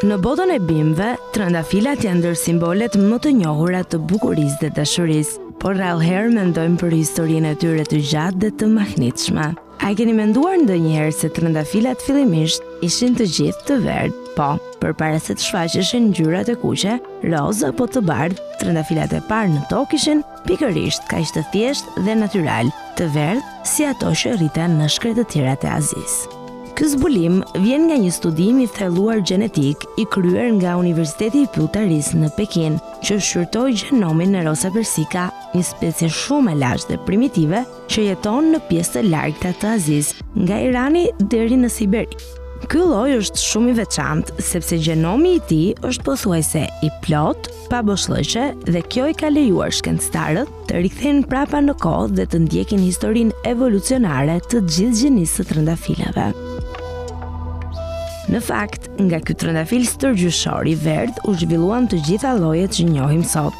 Në botën e bimëve, trëndafilat janë ndër simbolet më të njohura të bukurisë dhe dashurisë, por rrallëherë mendojmë për historinë e tyre të gjatë dhe të mahnitshme. A keni menduar ndonjëherë se trëndafilat fillimisht ishin të gjithë të verdhë? Po, përpara se të shfaqeshin ngjyrat e kuqe, rozë apo të bardhë, trëndafilat e parë në tokë ishin pikërisht kaq të thjeshtë dhe natyral, të verdhë si ato që rriten në shkretëtirat e Azisë. Ky zbulim vjen nga një studim i thelluar gjenetik i kryer nga Universiteti i Putaris në Pekin, që shqyrtoi gjenomin e Rosa persica, një specie shumë e lashtë dhe primitive që jeton në pjesë të largëta të Azisë, nga Irani deri në Siberi. Ky lloj është shumë i veçantë sepse gjenomi i tij është pothuajse i plot, pa boshllëqe dhe kjo i ka lejuar shkencëtarët të rikthejnë prapa në kohë dhe të ndjekin historinë evolucionare të gjithë gjenisë së trëndafilave. Në fakt, nga ky trëndafil stërgjyshor i verdhë u zhvilluan të gjitha llojet që njohim sot.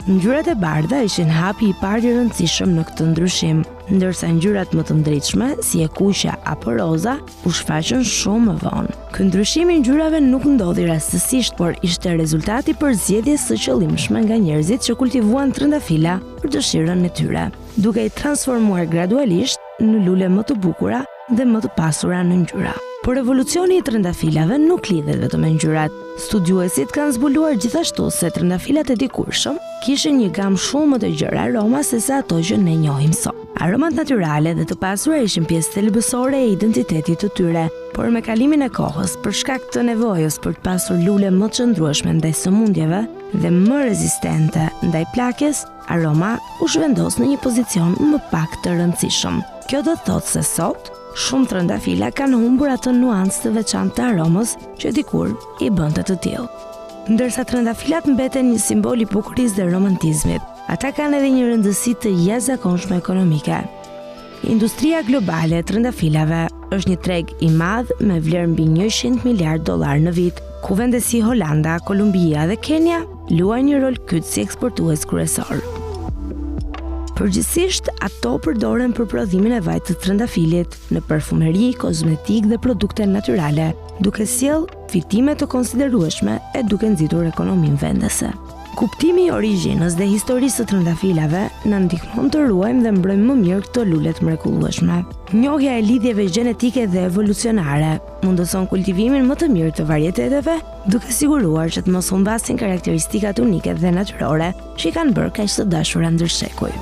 Ngjyrat e bardha ishin hapi i parë i rëndësishëm në këtë ndryshim, ndërsa ngjyrat më të ndritshme, si e kuqja apo roza, u shfaqën shumë më vonë. Ky ndryshim i ngjyrave nuk ndodhi rastësisht, por ishte rezultati i përzgjedhjes së qëllimshme nga njerëzit që kultivuan trëndafila për dëshirën e tyre, duke i transformuar gradualisht në lule më të bukura dhe më të pasura në ngjyra. Por evolucioni i trëndafilave nuk lidhet vetëm me ngjyrat. Studiuesit kanë zbuluar gjithashtu se trëndafilat e dikurshëm kishin një gamë shumë më të gjerë aroma se sa ato që ne njohim sot. Aromat natyrale dhe të pasura ishin pjesë thelbësore e identitetit të tyre, por me kalimin e kohës, për shkak të nevojës për të pasur lule më të çndrueshme ndaj sëmundjeve dhe më rezistente ndaj plakjes, aroma u zhvendos në një pozicion më pak të rëndësishëm. Kjo do të thotë se sot shumë trëndafila kanë humbur atë nuancë të veçantë të aromës që dikur i bënte të tillë. Ndërsa trëndafilat mbeten një simbol i bukurisë dhe romantizmit, ata kanë edhe një rëndësi të jashtëzakonshme ekonomike. Industria globale e trëndafilave është një treg i madh me vlerë mbi $100 miliardë në vit, ku vende si Holanda, Kolumbia dhe Kenya luajnë një rol kyç si eksportues kryesor. Përgjithsisht, ato përdoren për prodhimin e vajit të trëndafilit në parfumeri, kozmetik dhe produkte natyrale, duke sjellë fitime të konsiderueshme e duke nxitur ekonominë vendese. Kuptimi i origjinës dhe historisë së trëndafilave na ndihmon të ruajmë dhe mbrojmë më mirë këto lule të mrekullueshme. Njohja e lidhjeve gjenetike dhe evolucionare mundëson kultivimin më të mirë të varieteteve, duke siguruar që të mos humbasin karakteristikat unike dhe natyrore që i kanë bërë kaq të dashura ndër shekuj.